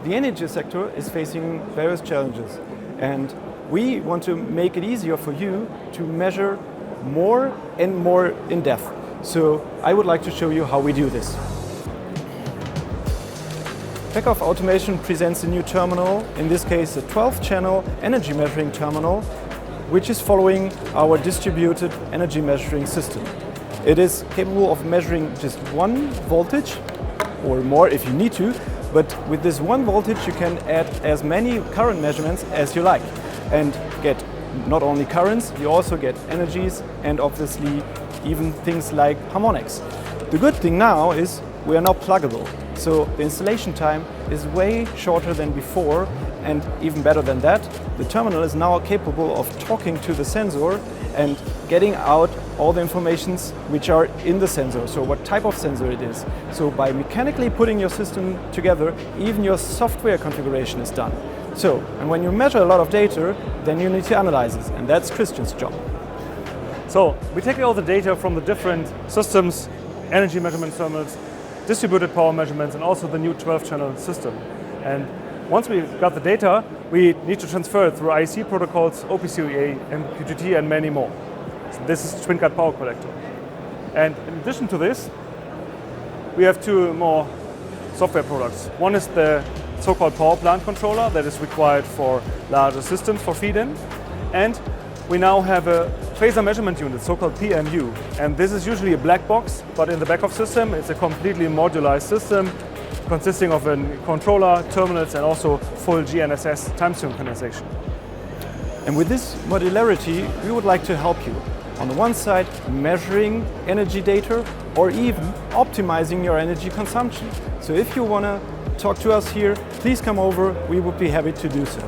the energy sector is facing various challenges, and we want to make it easier for you to measure more and more in depth. So I would like to show you how we do this. Beckhoff Automation presents a new terminal, in this case a 12-channel energy measuring terminal, which is following our distributed energy measuring system. It is capable of measuring just one voltage, or more if you need to, but with this one voltage you can add as many current measurements as you like and get not only currents, you also get energies and obviously even things like harmonics. The good thing now is we are now pluggable, so the installation time is way shorter than before, and even better than that, the terminal is now capable of talking to the sensor and getting out all the informations which are in the sensor, so what type of sensor it is. So by mechanically putting your system together, even your software configuration is done. So, and when you measure a lot of data, then you need to analyze it, and that's Christian's job. So we take all the data from the different systems, energy measurement terminals, distributed power measurements, and also the new 12-channel system. And once we got the data, we need to transfer it through IEC protocols, OPCOE, MQTT, and many more. So this is Twin Cut Power Collector. And in addition to this, we have two more software products. One is the so-called power plant controller that is required for larger systems for feed-in. And we now have a phasor measurement unit, so-called PMU. And this is usually a black box, but in the Beckhoff system, it's a completely modularized system consisting of a controller, terminals, and also full GNSS time synchronization. And with this modularity, we would like to help you. On the one side, measuring energy data, or even optimizing your energy consumption. So if you want to talk to us here, please come over, we would be happy to do so.